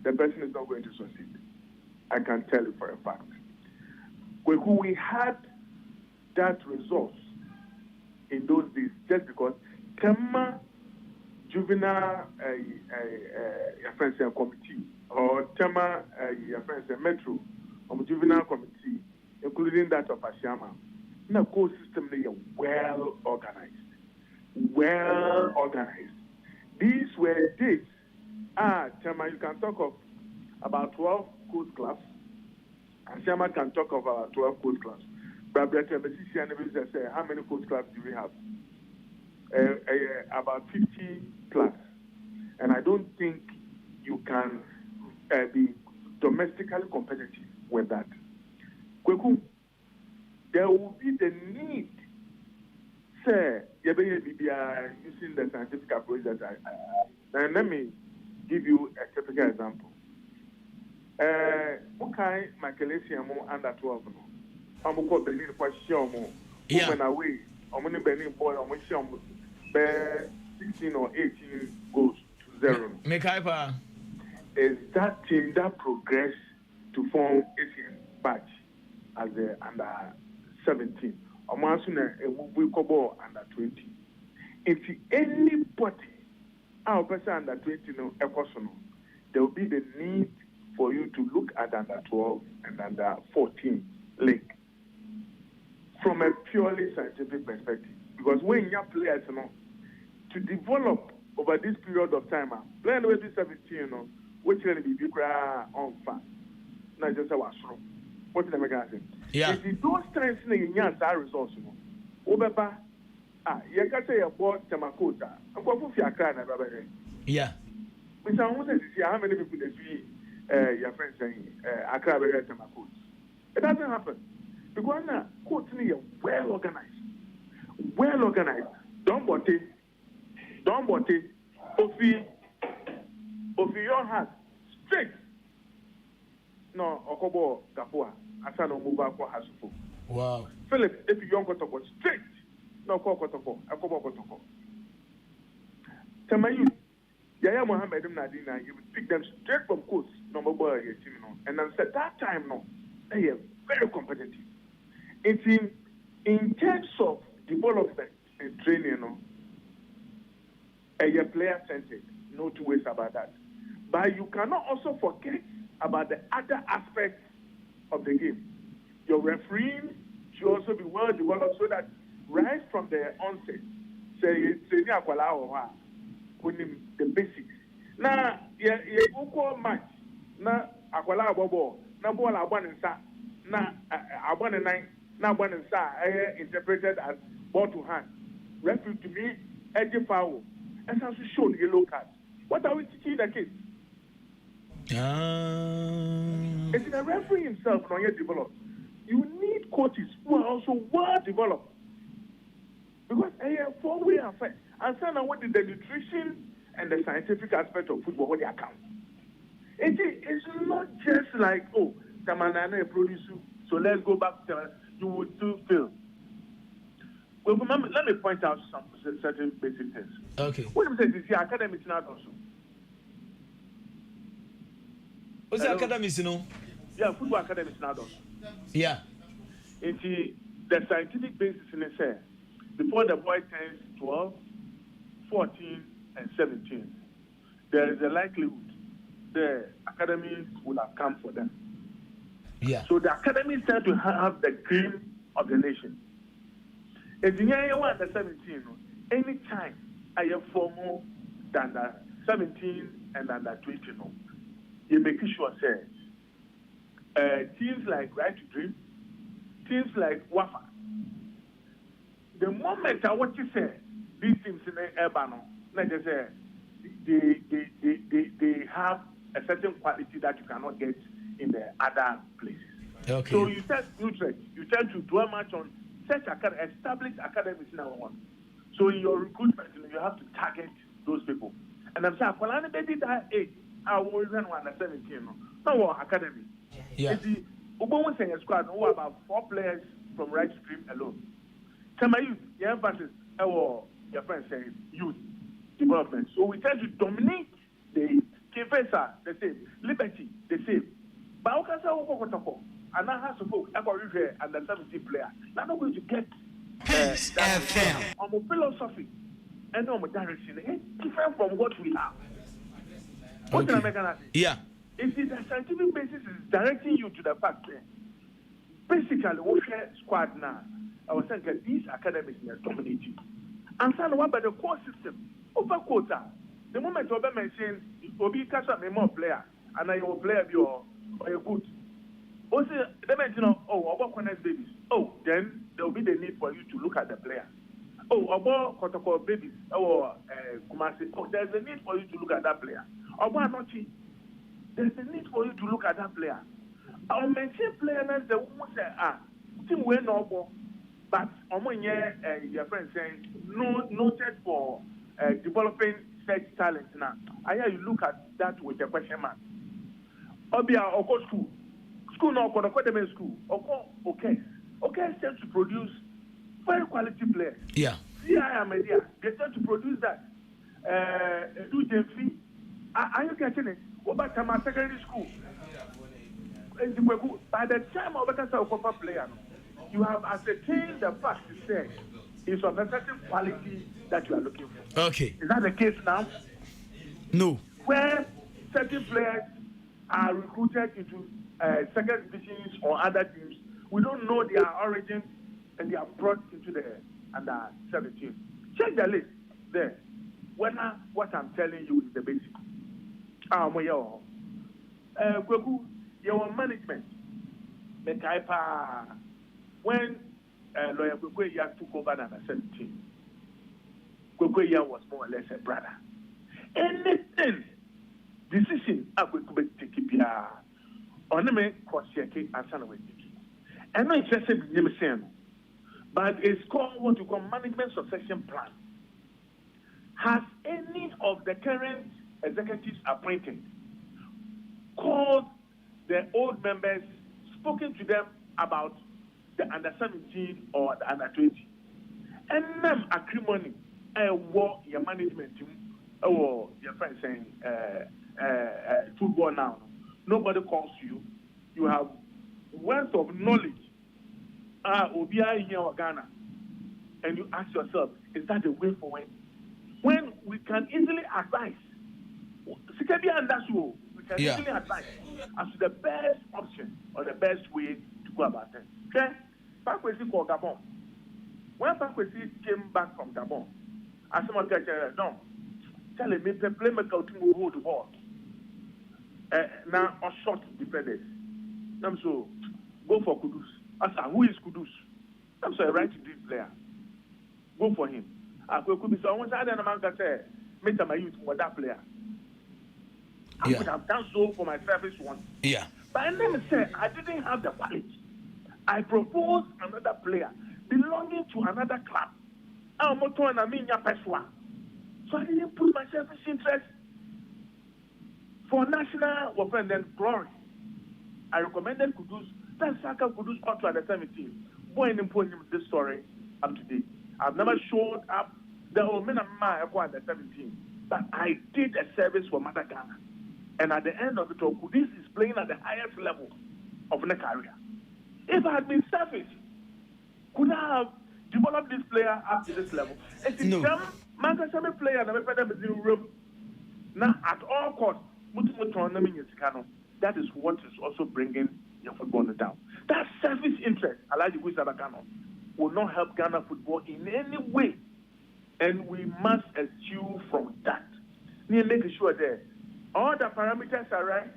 The person is not going to succeed. I can tell you for a fact. We had that resource in those days just because Tema Juvenile committee or Tema Metro Juvenile committee, including that of Ashama, in a core system they are well organized. well organized. These were dates. Chama, you can talk of about 12 coach clubs, and Chama can talk of about 12 coach clubs. But say, how many coach clubs do we have? About 50 plus. And I don't think you can be domestically competitive with that. Kweku, there will be the need, say, using the scientific approach that and let me give you a typical example. Okay, my Calesium under 12. I'm going to be women away. I'm going to be boy. I'm going to 16 or 18 goes to 0. Mekaipa Is that team that progressed to form Asian batch as the under 17? I'm asking we call under 20. If anybody our person under 20 no, there will be the need for you to look at under 12 and under 14 link from a purely scientific perspective. Because when you players, to develop over this period of time, playing with 17, which will be on fast, not just a washroom. What is the mechanism? Yeah. If those times in your results, Obeba, you can say a board Tamakota, and what if you are crying about it? Yeah. Which I wanted to see how many people they see your friends saying, I cry about Tamakota. It doesn't happen. Because now, courts are well organized. Well organized. Don't bote. Ofi your hand. Straight. No, Okobo Gapua. Asano Mubako Hasufu. Wow. Philip, if you don't go to straight. No, Akobo Kotoko. Tamayu. Yaya Mohammed Nadina, you would pick them straight from courts, number boy, and then at that time, no, they are very competitive. It's in terms of development and training, a player centered, no two ways about that. But you cannot also forget about the other aspects of the game. Your refereeing should also be well developed so that right from the onset, say the basics. Now, equal match. Now, Akwala Bobo, now ball abon and sa, now abon and nine, now one and sa, interpreted as ball to hand. Referee to me, edge foul, and as we show the yellow card. What are we teaching the kids? It's the referee himself not yet developed. You need coaches who are also well developed. Because for we are fair. And so now what is the nutrition and the scientific aspect of football, what they account? It's not just like, Tamanana produce, so let's go back to you would still fail. Well, let me point out some certain basic things. Okay. What I'm saying is the academy is not also. What's the academy, Yeah, football academy is not also. Yeah. It's the scientific basis in the say, before the boy turns 12, 14, and 17, there is a likelihood the academies will have come for them. Yeah. So the academies tend to have the cream of the nation. If you are under 17, anytime I have more than the 17 and under 20, you make sure say teams like Right to Dream, teams like Wafa. The moment I want to say these teams in the urban, like I say, they have a certain quality that you cannot get in the other places. Okay. So you tend to dwell much on such established academies in our one. So in your recruitment, you have to target those people. And I'm saying, well, maybe that age, I will run under 17. No academy. Yeah. Ubon saying a squad who about 4 players from Right Stream alone. Tell my youth, the emphasis, your friends saying youth development. So we tend to dominate the Kefesa, the same, Liberty, the same. But how can I and now has to go and the 17 player. Now not going to get on philosophy and on direction. It's different from what we have. What can I make an Yeah. If the scientific basis is directing you to the fact that basically what squad now, I was saying that these academies are dominating. And so what about the core system? Over quota. The moment you mention Obi catch up a more player and I will player or you're good. Also, they mention about connect babies. Oh, then there will be the need for you to look at the player. Oh, about Kotoko babies or Kumasi. Oh, there's a need for you to look at that player. About Nochi, there's a need for you to look at that player. I'll mention players the woman say, team win no ball, but your friend saying noted for developing such talent now. I hear you look at that with a question mark. Obia or school no academy school okay tend to produce very quality players. Yeah. CI media they tend to produce that. Do Jeffy, are you catching it? What about my secondary school? By the time of a player, you have ascertained the fact to say it's of a certain quality that you are looking for. Okay. Is that the case now? No. Where certain players are recruited into second divisions or other teams, we don't know their origin and they are brought into the under 17. Check the list there. Whether what I'm telling you is the basic. Your management, when Lawyer Kwekweya took over under 17, Kwekweya was more or less a brother. Anything decision I could take it on me cross checking and son of it. I'm not interested in the same, but it's called what you call management succession plan. Has any of the current executives appointed called the old members, spoken to them about the under 17 or the under 20? And them acrimony, war your management team, or your friend saying football now. Nobody calls you. You have wealth of knowledge. Obia here or Ghana, and you ask yourself, is that the way forward? When we can easily advise, we can easily advise as to the best option or the best way to go about it. Okay? Pakwesi called Gabon. When Pakwesi came back from Gabon, as someone said, no, tell him, play make out to hold the ball. Now, or short defenders. I'm so go for Kudus. I said, who is Kudus? I'm so a right to this player. Go for him. I could be so once I didn't say, make my youth for that player. I would have done so for my service once. Yeah. But I never said I didn't have the quality. I proposed another player belonging to another club. I'm not going to mean your peswa. So I didn't put my selfish interest for national and then glory. I recommended Kudus. That's Saka Kudus up to the 17. Boy, in him this story up to date. I've never showed up the whole men of my at the 17. But I did a service for Mother Ghana. And at the end of it all, Kudus is playing at the highest level of the career. If I had been selfish, could I have developed this player up to this level? It's no. Manchester player and I'm in room. Now, at all costs, that is what is also bringing your football down. That selfish interest, Alaji Wisabakano, will not help Ghana football in any way. And we must eschew from that. We make sure that all the parameters are right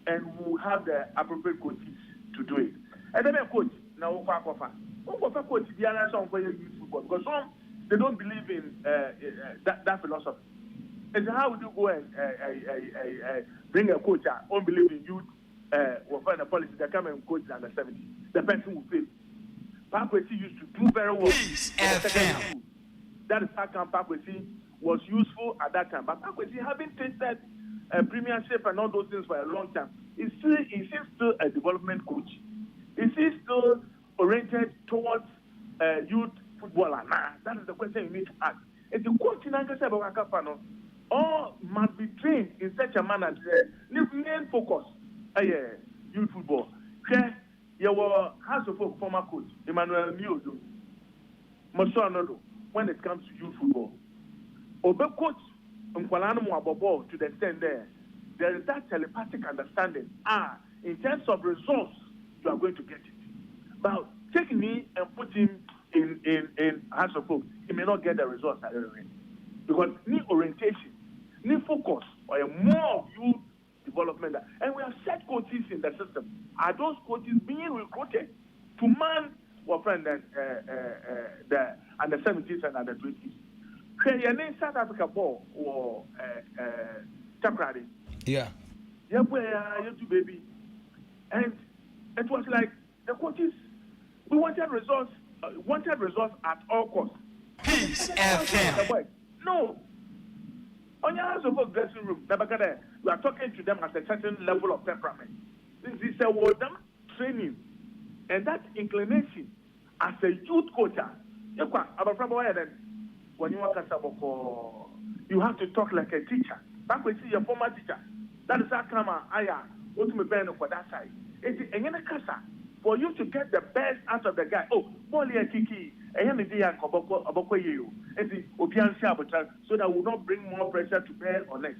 and we'll have the appropriate coaches to do it. And then a coach, now coach the other song for youth football because some they don't believe in that philosophy. And how would you go and bring a coach that don't believe in youth or find a policy that come and coach under 70? The person will fail. Pakwesi used to do very well. That is how come Pakwesi was useful at that time. But Pakwesi having tasted premiership and all those things for a long time, is still a development coach. Is he still oriented towards youth footballer? Nah, that is the question you need to ask. If the coach in Angasabakafano all must be trained in such a manner that the main focus youth football. Okay, your House of former coach Emmanuel Miodo, Masoanodo, when it comes to youth football, Obe coach Mkwalano Mwabobo to the extent there is that telepathic understanding. In terms of results, you are going to get it. But take me and put him in House of Folk, he may not get the results that because need orientation, need focus, or a more of youth development. And we have set coaches in the system. Are those coaches being recruited to man our friend the under 17s and under 20s? Your South Africa ball or Takradi. Yeah. Yeah, you baby. And it was like the coaches, we wanted results at all costs. Peace FM. No. On your House of Folk dressing room, we are talking to them at a certain level of temperament. This is a word training. And that inclination as a youth coach, when you work as a you have to talk like a teacher. Back when you see your former teacher, that is how come I go to me bend for that side. It's a for you to get the best out of the guy. Oh, Molly Kiki, so that will not bring more pressure to bear on us.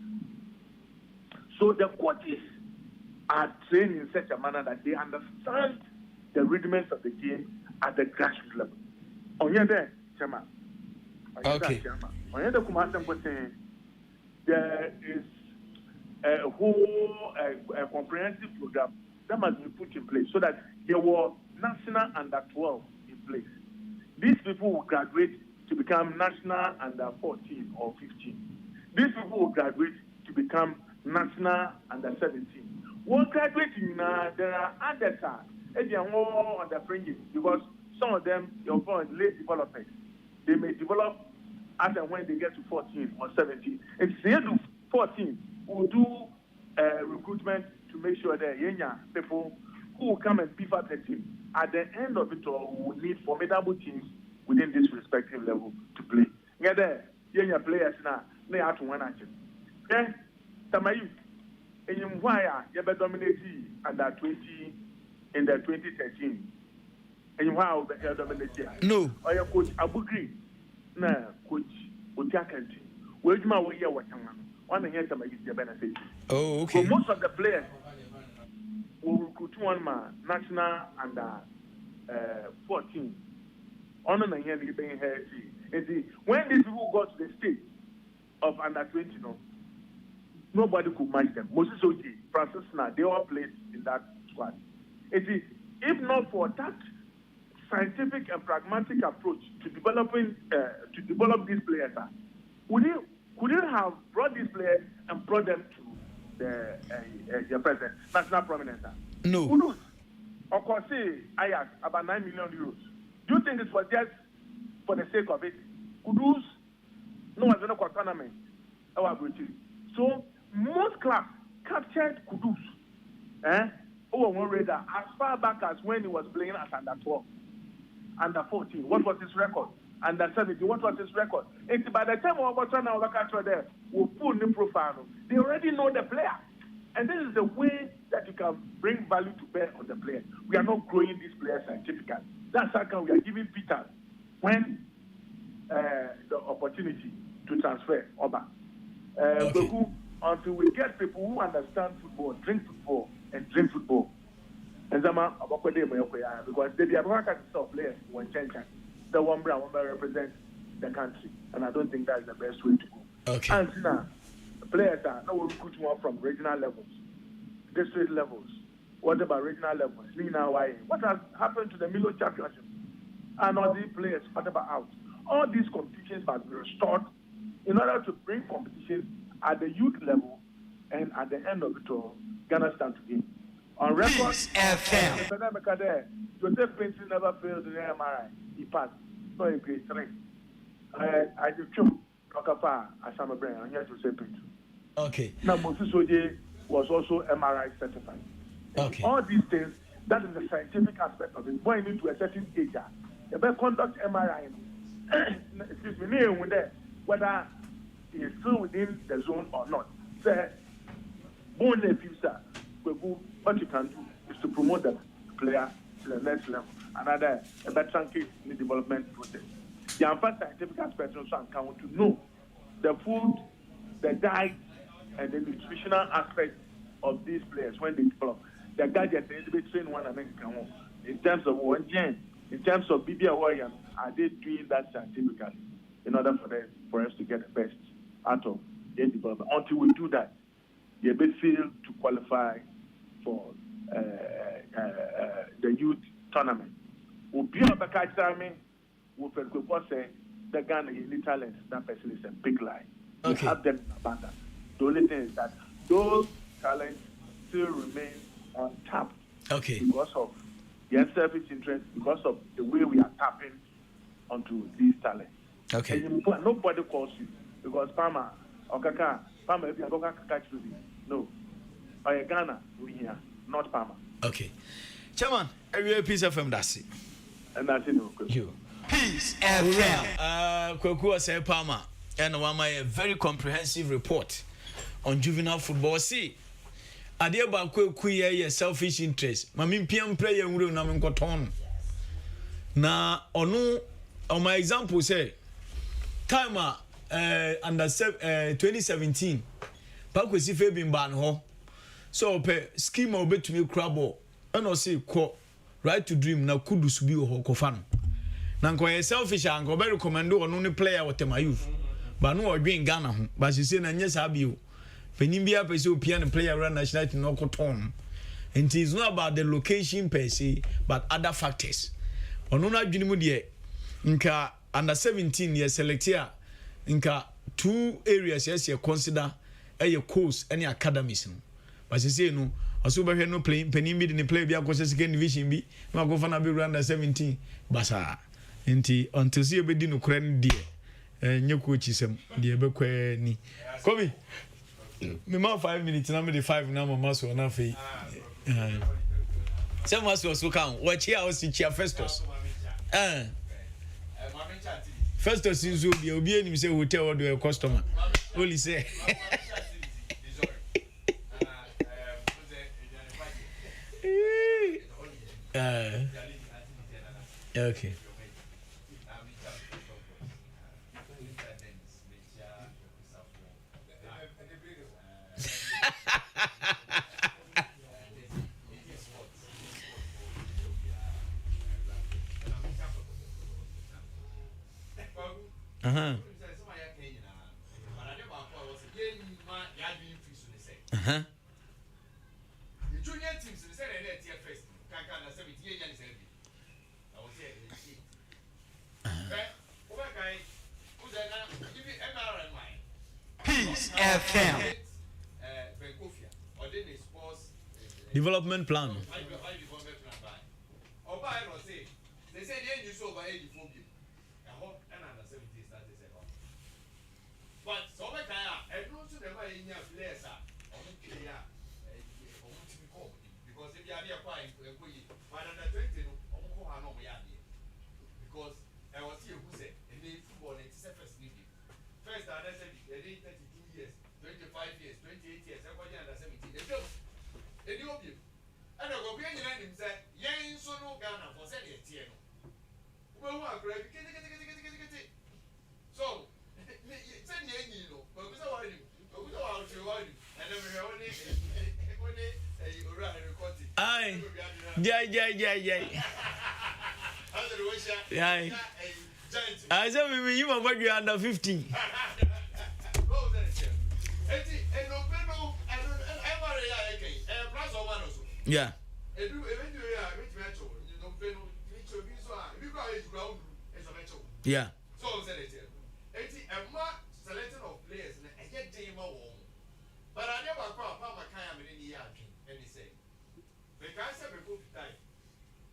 So the coaches are trained in such a manner that they understand the rudiments of the game at the grassroots level. On your there, Chama. Okay. On your there is a whole comprehensive program that must be put in place so that there were national under 12 in place. These people will graduate to become national under 14 or 15. These people will graduate to become national under 17. One graduating now, there are others and they are more on the fringes because some of them, your point, late developers, they may develop as and when they get to 14 or 17. It's the age of 14 will do recruitment to make sure that young people who will come and beef up the team. At the end of it all, we will need formidable teams within this respective level to play. Yeah, there, young players now, they have to win action. Okay, Tamayu, and why you better dominate under 20 in the 2013. And why you better dominate? No. Or your coach Abu Green, nah, coach Utiakanti. Where's my way? What one here to make the benefit. Oh, okay. So most of the players will recruit one man national under 14. On the year they being here. When these people got to the stage of under 20, nobody could match them. Moses Oji, Francis Na, they all played in that squad. If not for that scientific and pragmatic approach to develop these players, could you have brought these players and brought them to the present national prominence? No. Kudus, or could say Ajax about 9 million euros. Do you think it was just for the sake of it? Kudus, no one's in a tournament. So most clubs captured Kudus over one radar as far back as when he was playing as under 12, under 14. What was his record? Under 17. What was his record? And by the time we were trying to capture there, we put new profile. They already know the player. And this is the way that you can bring value to bear on the player. We are not growing these players scientifically. That's how come we are giving Peter when the opportunity to transfer over. Okay. Until we get people who understand football, drink football, and drink football. And because they be able to players when change. The one brand represent the country, and I don't think that's the best way to go. Okay. And now, players are now recruit one from regional levels, district levels. What about regional levels? What has happened to the Milo Championship? And all these players, what about out? All these competitions must be restored in order to bring competition at the youth level, and at the end of it all, Ghana stand to gain. On record, Joseph Pinson never failed in the MRI. He passed. So in grade 3. I just talk about Asama Brain and yes, Joseph Pinson. Okay. Now, Moses Oje was also MRI certified. Okay. All these things, that is the scientific aspect of it. Going into a certain age, you better conduct MRI. Excuse me, whether he is still within the zone or not. Say, born a future, what you can do is to promote the player to the next level. Another, a better case in the development process. The advanced scientific aspect also account to know the food, the diet, and the nutritional aspect of these players when they develop. The gadget they train one and then in terms of one gen, in terms of BBA Warrior, are they doing that scientifically in order for us to get the best out of their development? Until we do that, they may fail to qualify for the youth tournament. We'll be on the catch timing. We'll say the Ghana any talents. That person is a big lie. We have them in abundance. The only thing is that those talents still remain untapped. Okay. Because of the selfish interest, because of the way we are tapping onto these talents. Okay. And nobody calls you because Palmer or Kaka, Palmer, if you go catch you, no. Or Ghana, we here, not Palmer. Okay. Chairman, every piece of them that's it. And that's it. You. Peace FM. Kweku say Palmer, and one my very comprehensive report on juvenile football. See, adeɛ baako ekuye yɛ selfish interest. Mami piam player nwure na me nkoton. Na ɔno on my example say time under 2017 pakwesi fe bin ban ho. So pe scheme obetumi crabo ɛna say ko right to dream na kudus bi ho kofa no. Na nko yɛ selfish and go be recommend ɔno ne player with my youth. But no odwen Ghana ho. But you say na nyɛ saa bio. Penim bia pese opia ne player run national team no koton. And it is not about the location per se, but other factors. Ono na adwene mu de nka under 17 years select here nka 2 areas yes you consider a course any academies no. But you say no aso be hwe no play penim bi de ne player bi akose second division bi na go fa na be under 17 basa. Nti until see be di no kora ne de nye coach sem de be kwa ni. Kobi me ma 5 minutes na me de 5 na mama so na fe. Some was so count. Watch here was chia Festus. Festus is will be obi say hotel or do a customer. Only say. Okay. FM. Development plan. But so I don't to them in your place, because if you are quite under 20, because I was here who said, and they football it's first league. First, I said, 32 years, 25 years, 28 years, everybody under 17. They don't. They do you. And I go behind him said, Yang so no Ghana for sending a tier. Well, get. So, send you know, but we don't want you, and then we only Aye. Yeah. I said we you about you under 15. Yeah. Yeah. So selection of players and get team but I never call Papa Kaya in the year and he said because I said time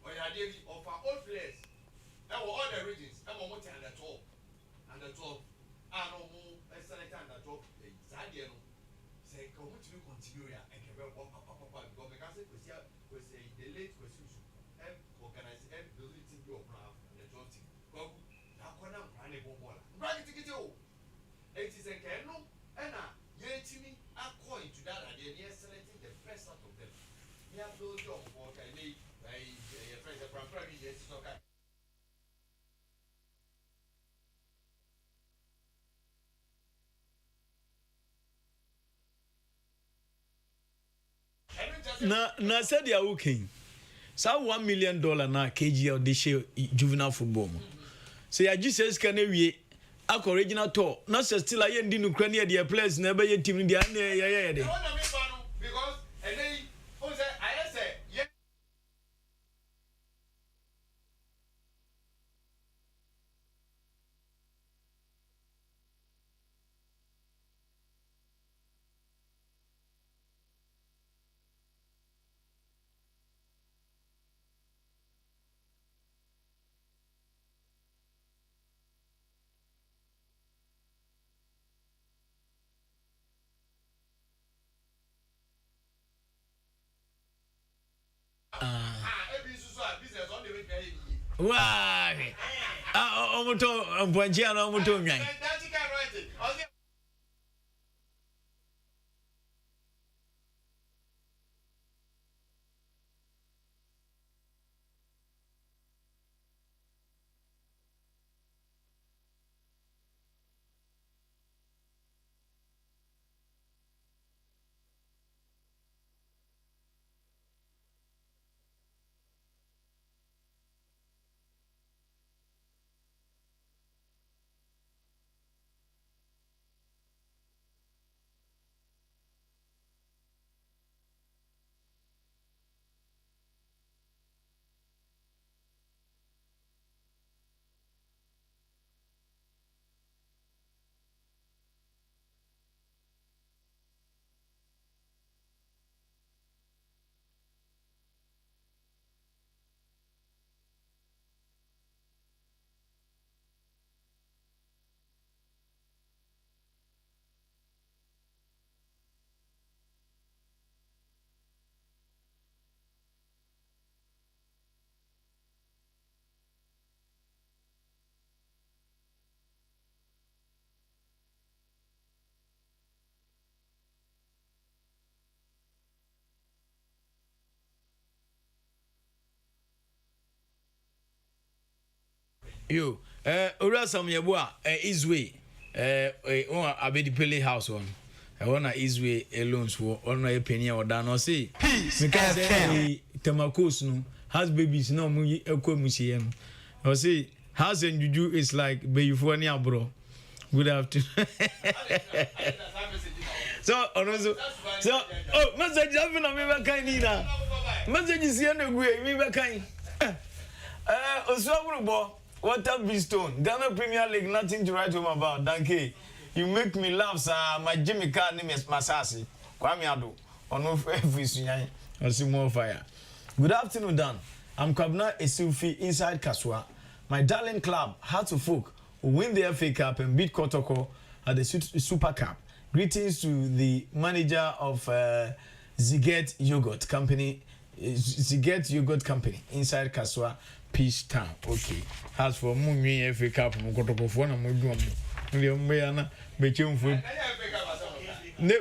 when I did offer all players and all the regions and one under 12 I know more select under 12 Zadiano say come to continue and can Papa because it was the late question and organize and build it in your plan and the 12 team go now when I'm running ball right to get you. It is a canoe and yet me according to that idea, near selecting the best out of them. We have no job for I made a friend from probably yes, okay. Na said ya okay. Sa $1 million na KGL de share juvenile football. Say ya Jesus can we ak original tour. Not still I ndi no krani de players na be team ndi an ya de. Because and then who say I say Why? Omoto Mbwanjia na omoto nyan. Yo, ora some yeboa Isway on Abedipele house on. I want Isway alone so on my opinion or down or say because Tamakos no has babies no mu ekwa museum. Or say house and juju is like Bayufonia bro. Good afternoon. So message having a me kind na. Message is here no go me kind. Oswabro Water Bridgestone, Ghana Premier League, nothing to write home about. Danke. You make me laugh, sir. My Jimmy Carr name is Masasi. Kwame Ado. On every swing. I see more fire. Good afternoon, Dan. I'm Kabna Esufi inside Kaswa. My darling club, Heart to Folk, who win the FA Cup and beat Kotoko at the Super Cup. Greetings to the manager of Ziget Yogurt Company. Ziget Yogurt Company inside Kaswa. Peace Town. Okay. As for Mumi FA Cup, Mokotoko for na Mudum. Leombeana, Bechem food. No,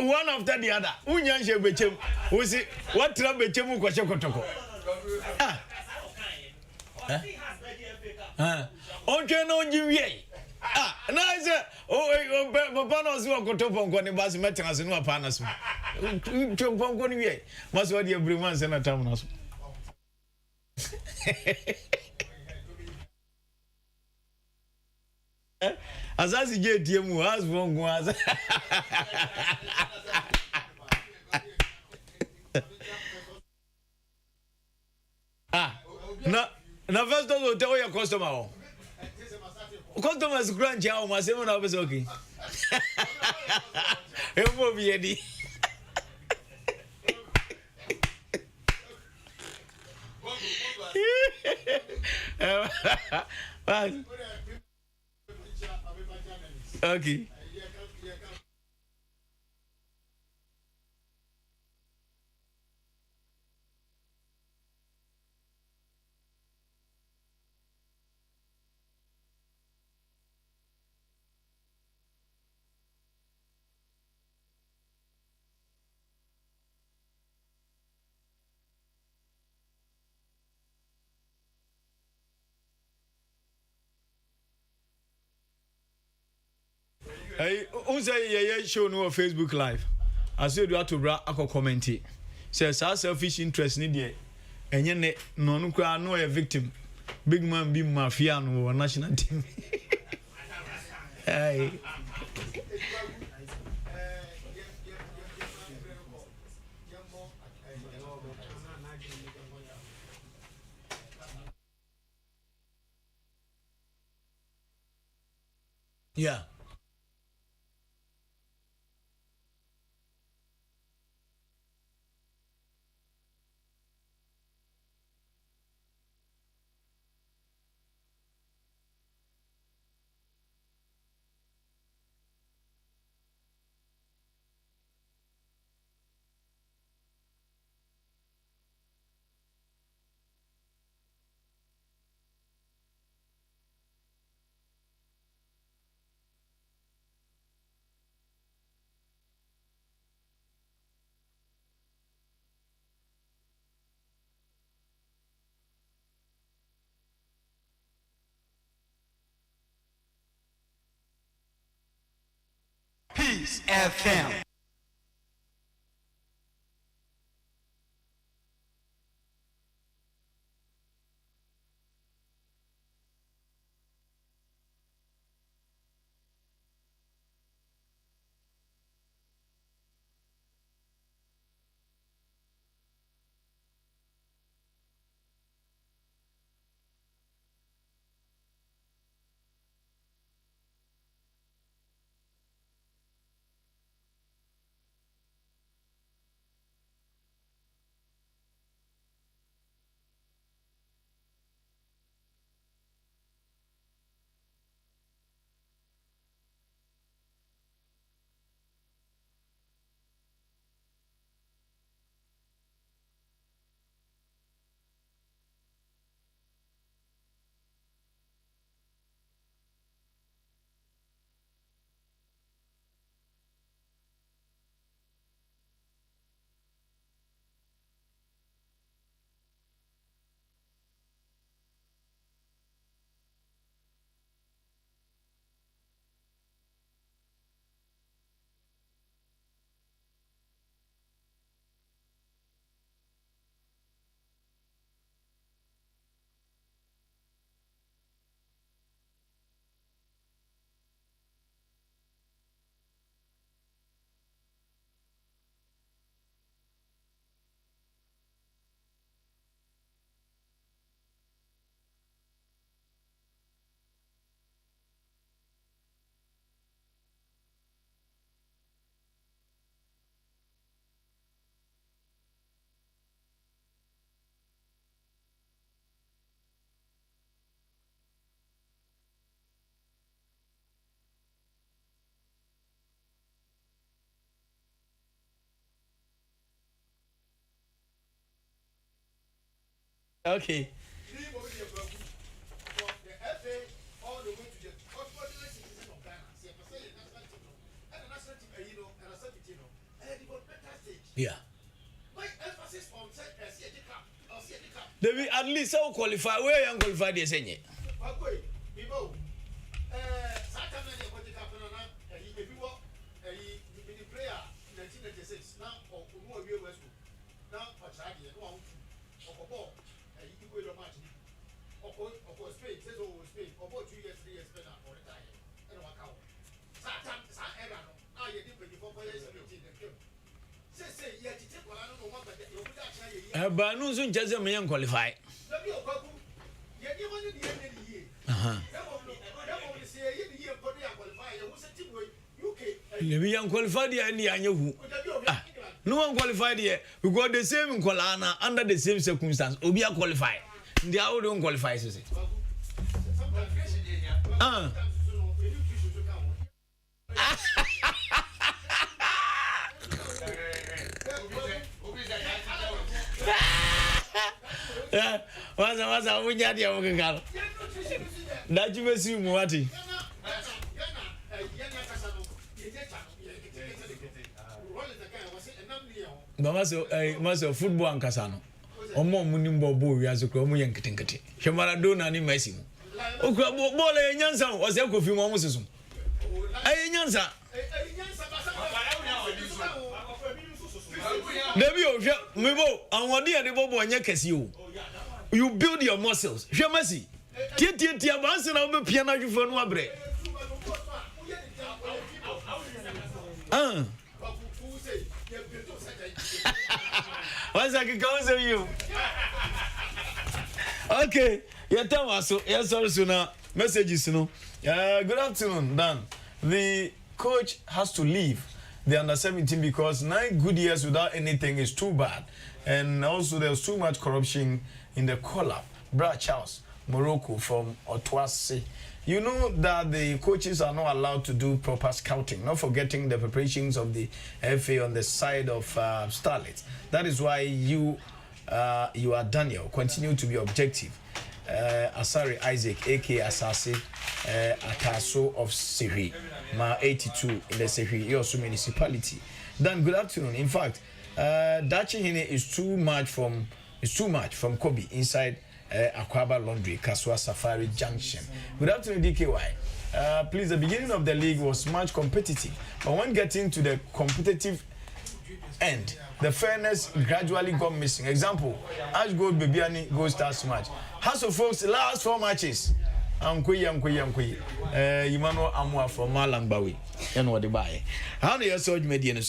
one after the other. Unyanshe Bechem. Was it what trouble Bechemu Kotoko? Okay, no, Jimmy. Nice. Papa knows what Kotopo when the bus met us in Panas. Chumpon, must what you bring once in a town. As I see JTM has one was now first of all tell your customer customers grant you my 7 hours okay it will be ready. Okay. Hey, unse show no Facebook live. I said you have to bra comment it. Says our selfish interest need there. enye ne no no kra no a victim big man be mafia no national team hey yeah. Peace FM. Okay. Yeah. David, at least I will qualify. Where you qualify the same. But no soon just a man qualify. We are qualified here in the no one qualified here. We got the same in Kolana under the same circumstance. We are qualified. They are don't qualify. What's up? We got the that you may see Muati. Maso football and Casano. Omo munimbo bo wiazo ko omo yenketenkete. Hwemaradona ni Messi. Okwa ball e nyansa o se kofi mo mususu. Nyansa. Debi o hwe mebo anwode ya de bobo anya kase o. You build your muscles. Hwe masi. Tie abanse na wo be pia na hwefo no abre. What's that because of you? Okay, tell us so. Yes, also now messages, good afternoon, Dan. The coach has to leave the under 17 because 9 good years without anything is too bad, and also there's too much corruption in the call-up. Brad Charles, Morocco from Otuasi. You know that the coaches are not allowed to do proper scouting, not forgetting the preparations of the FA on the side of starlets. That is why you are Daniel. Continue to be objective. Asari Isaac, aka Asase Ataso of Siri, Ma 82 in the Siri, Yosu municipality. Dan, good afternoon. In fact, Dachi Hine is too much from Kobe inside Akwaba Laundry, Kaswa Safari Junction. Good afternoon, DKY. Please, the beginning of the league was much competitive, but when getting to the competitive end, the fairness gradually got missing. Example, Ash Gold Bebiani Gold Stars match. House of Folks, last 4 matches. Emmanuel Amwa from Malangbawi. And what they buy. How do you solve media?